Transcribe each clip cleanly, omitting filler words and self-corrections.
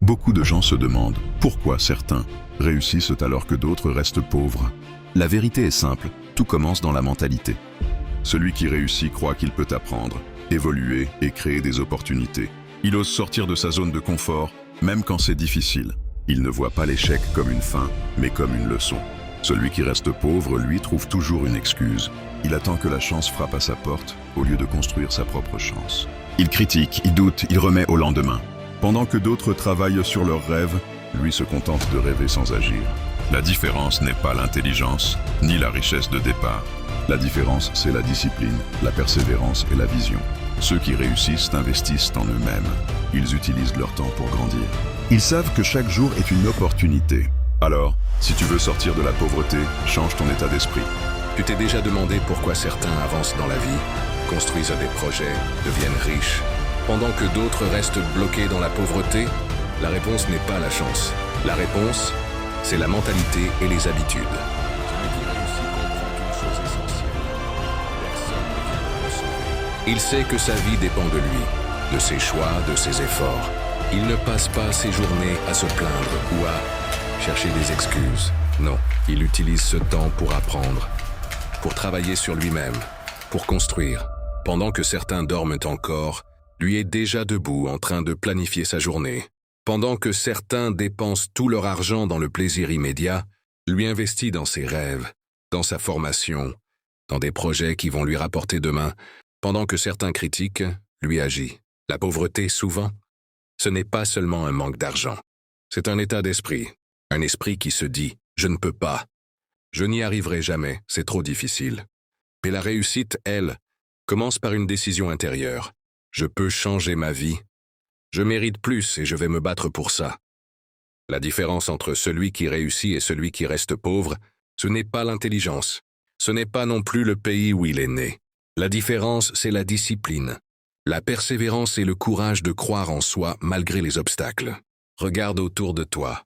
Beaucoup de gens se demandent pourquoi certains réussissent alors que d'autres restent pauvres. La vérité est simple, tout commence dans la mentalité. Celui qui réussit croit qu'il peut apprendre, évoluer et créer des opportunités. Il ose sortir de sa zone de confort, même quand c'est difficile. Il ne voit pas l'échec comme une fin, mais comme une leçon. Celui qui reste pauvre, lui, trouve toujours une excuse. Il attend que la chance frappe à sa porte, au lieu de construire sa propre chance. Il critique, il doute, il remet au lendemain. Pendant que d'autres travaillent sur leurs rêves, lui se contente de rêver sans agir. La différence n'est pas l'intelligence, ni la richesse de départ. La différence, c'est la discipline, la persévérance et la vision. Ceux qui réussissent investissent en eux-mêmes. Ils utilisent leur temps pour grandir. Ils savent que chaque jour est une opportunité. Alors, si tu veux sortir de la pauvreté, change ton état d'esprit. Tu t'es déjà demandé pourquoi certains avancent dans la vie, construisent des projets, deviennent riches, pendant que d'autres restent bloqués dans la pauvreté? La réponse n'est pas la chance. La réponse, c'est la mentalité et les habitudes. Celui qui réussit comprend une chose essentielle. Personne ne vient le sauver. Il sait que sa vie dépend de lui, de ses choix, de ses efforts. Il ne passe pas ses journées à se plaindre ou à chercher des excuses. Non, il utilise ce temps pour apprendre, pour travailler sur lui-même, pour construire. Pendant que certains dorment encore, lui est déjà debout en train de planifier sa journée. Pendant que certains dépensent tout leur argent dans le plaisir immédiat, lui investit dans ses rêves, dans sa formation, dans des projets qui vont lui rapporter demain. Pendant que certains critiquent, lui agit. La pauvreté, souvent, ce n'est pas seulement un manque d'argent. C'est un état d'esprit, un esprit qui se dit « je ne peux pas ». Je n'y arriverai jamais, c'est trop difficile. Mais la réussite, elle, commence par une décision intérieure. Je peux changer ma vie. Je mérite plus et je vais me battre pour ça. La différence entre celui qui réussit et celui qui reste pauvre, ce n'est pas l'intelligence. Ce n'est pas non plus le pays où il est né. La différence, c'est la discipline, la persévérance et le courage de croire en soi malgré les obstacles. Regarde autour de toi.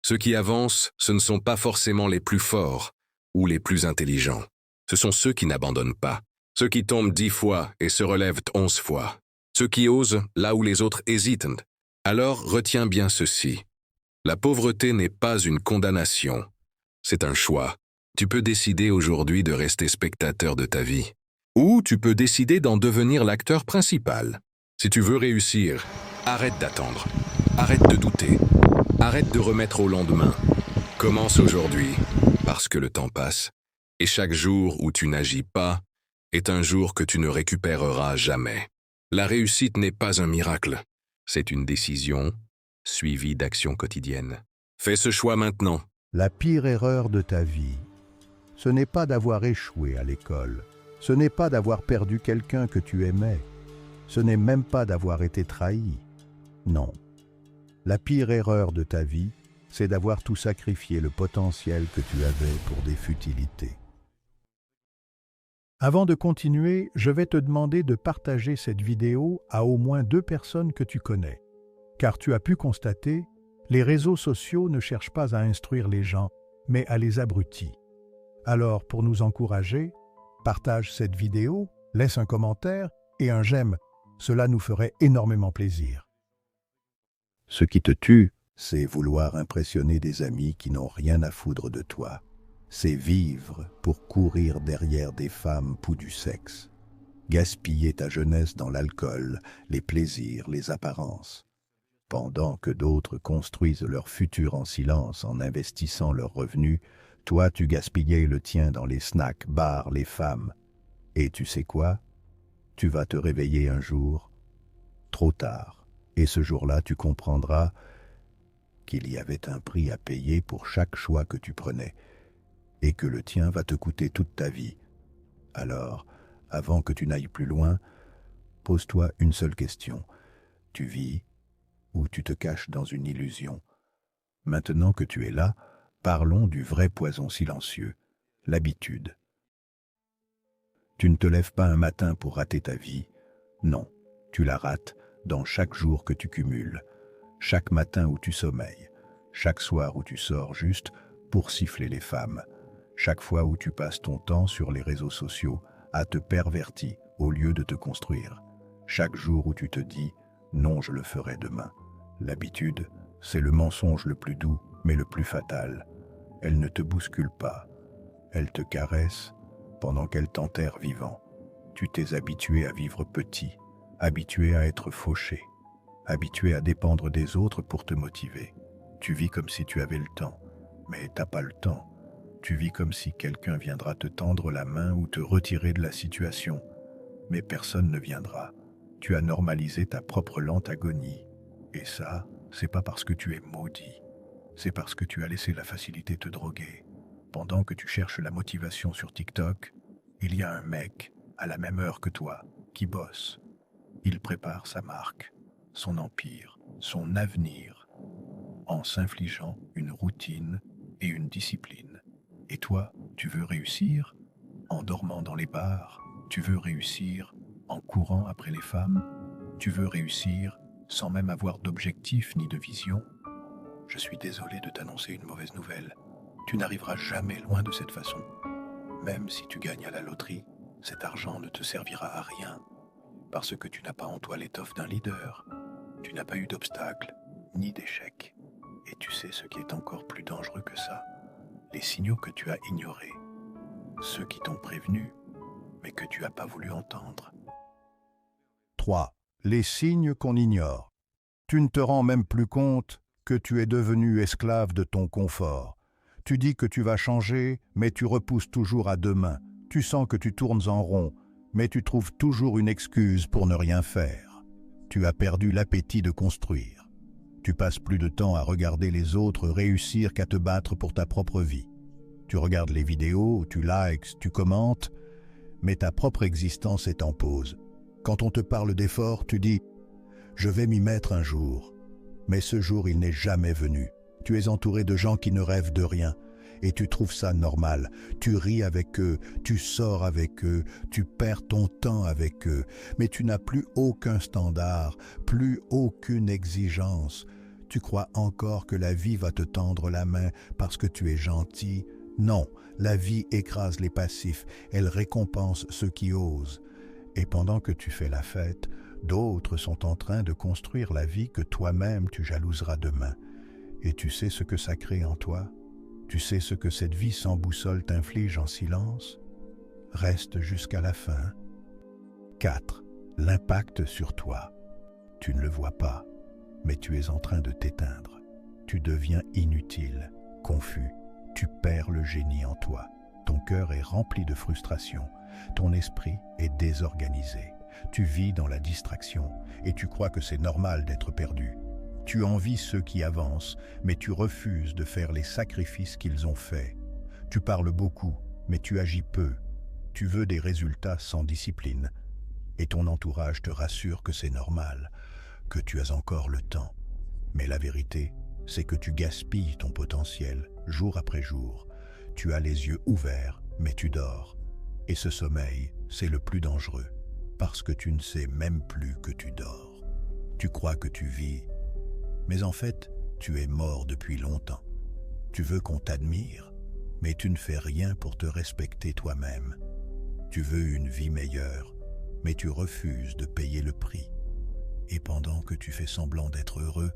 Ceux qui avancent, ce ne sont pas forcément les plus forts ou les plus intelligents. Ce sont ceux qui n'abandonnent pas. Ceux qui tombent 10 fois et se relèvent 11 fois. Ceux qui osent là où les autres hésitent. Alors retiens bien ceci. La pauvreté n'est pas une condamnation. C'est un choix. Tu peux décider aujourd'hui de rester spectateur de ta vie. Ou tu peux décider d'en devenir l'acteur principal. Si tu veux réussir, arrête d'attendre. Arrête de douter. Arrête de remettre au lendemain. Commence aujourd'hui, parce que le temps passe. Et chaque jour où tu n'agis pas est un jour que tu ne récupéreras jamais. La réussite n'est pas un miracle. C'est une décision suivie d'actions quotidiennes. Fais ce choix maintenant. La pire erreur de ta vie, ce n'est pas d'avoir échoué à l'école. Ce n'est pas d'avoir perdu quelqu'un que tu aimais. Ce n'est même pas d'avoir été trahi. Non. La pire erreur de ta vie, c'est d'avoir tout sacrifié le potentiel que tu avais pour des futilités. Avant de continuer, je vais te demander de partager cette vidéo à au moins 2 personnes que tu connais. Car tu as pu constater, les réseaux sociaux ne cherchent pas à instruire les gens, mais à les abrutir. Alors, pour nous encourager, partage cette vidéo, laisse un commentaire et un j'aime. Cela nous ferait énormément plaisir. Ce qui te tue, c'est vouloir impressionner des amis qui n'ont rien à foutre de toi. C'est vivre pour courir derrière des femmes pou du sexe. Gaspiller ta jeunesse dans l'alcool, les plaisirs, les apparences. Pendant que d'autres construisent leur futur en silence en investissant leurs revenus, toi tu gaspillais le tien dans les snacks, bars, les femmes. Et tu sais quoi? Tu vas te réveiller un jour, trop tard. Et ce jour-là, tu comprendras qu'il y avait un prix à payer pour chaque choix que tu prenais, et que le tien va te coûter toute ta vie. Alors, avant que tu n'ailles plus loin, pose-toi une seule question. Tu vis ou tu te caches dans une illusion? Maintenant que tu es là, parlons du vrai poison silencieux, l'habitude. Tu ne te lèves pas un matin pour rater ta vie. Non, tu la rates dans chaque jour que tu cumules, chaque matin où tu sommeilles, chaque soir où tu sors juste pour siffler les femmes, chaque fois où tu passes ton temps sur les réseaux sociaux à te pervertir au lieu de te construire, chaque jour où tu te dis « non, je le ferai demain ». L'habitude, C'est le mensonge le plus doux, mais le plus fatal. Elle ne te bouscule pas. Elle te caresse pendant qu'elle t'enterre vivant. Tu t'es habitué à vivre petit, habitué à être fauché, habitué à dépendre des autres pour te motiver. Tu vis comme si tu avais le temps, mais t'as pas le temps. Tu vis comme si quelqu'un viendra te tendre la main ou te retirer de la situation, mais personne ne viendra. Tu as normalisé ta propre lente agonie. Et ça, c'est pas parce que tu es maudit. C'est parce que tu as laissé la facilité te droguer. Pendant que tu cherches la motivation sur TikTok, il y a un mec, à la même heure que toi, qui bosse. Il prépare sa marque, son empire, son avenir, en s'infligeant une routine et une discipline. Et toi, tu veux réussir en dormant dans les bars, tu veux réussir en courant après les femmes, tu veux réussir sans même avoir d'objectif ni de vision. Je suis désolé de t'annoncer une mauvaise nouvelle. Tu n'arriveras jamais loin de cette façon. Même si tu gagnes à la loterie, cet argent ne te servira à rien, parce que tu n'as pas en toi l'étoffe d'un leader. Tu n'as pas eu d'obstacle, ni d'échec. Et tu sais ce qui est encore plus dangereux que ça, les signaux que tu as ignorés, ceux qui t'ont prévenu, mais que tu n'as pas voulu entendre. 3. Les signes qu'on ignore. Tu ne te rends même plus compte que tu es devenu esclave de ton confort. Tu dis que tu vas changer, mais tu repousses toujours à demain. Tu sens que tu tournes en rond, mais tu trouves toujours une excuse pour ne rien faire. Tu as perdu l'appétit de construire. Tu passes plus de temps à regarder les autres réussir qu'à te battre pour ta propre vie. Tu regardes les vidéos, tu likes, tu commentes, mais ta propre existence est en pause. Quand on te parle d'effort, tu dis « Je vais m'y mettre un jour ». Mais ce jour, il n'est jamais venu. Tu es entouré de gens qui ne rêvent de rien et tu trouves ça normal. Tu ris avec eux, tu sors avec eux, tu perds ton temps avec eux, mais tu n'as plus aucun standard, plus aucune exigence. Tu crois encore que la vie va te tendre la main parce que tu es gentil? Non, la vie écrase les passifs, elle récompense ceux qui osent. Et pendant que tu fais la fête, d'autres sont en train de construire la vie que toi-même tu jalouseras demain. Et tu sais ce que ça crée en toi? Tu sais ce que cette vie sans boussole t'inflige en silence? Reste jusqu'à la fin. 4. L'impact sur toi. Tu ne le vois pas, mais tu es en train de t'éteindre. Tu deviens inutile, confus. Tu perds le génie en toi. Ton cœur est rempli de frustration. Ton esprit est désorganisé. Tu vis dans la distraction et tu crois que c'est normal d'être perdu. Tu envies ceux qui avancent, mais tu refuses de faire les sacrifices qu'ils ont faits. Tu parles beaucoup, mais tu agis peu. Tu veux des résultats sans discipline. Et ton entourage te rassure que c'est normal, que tu as encore le temps. Mais la vérité, c'est que tu gaspilles ton potentiel, jour après jour. Tu as les yeux ouverts, mais tu dors. Et ce sommeil, c'est le plus dangereux, parce que tu ne sais même plus que tu dors. Tu crois que tu vis, mais en fait, tu es mort depuis longtemps. Tu veux qu'on t'admire, mais tu ne fais rien pour te respecter toi-même. Tu veux une vie meilleure, mais tu refuses de payer le prix. Et pendant que tu fais semblant d'être heureux,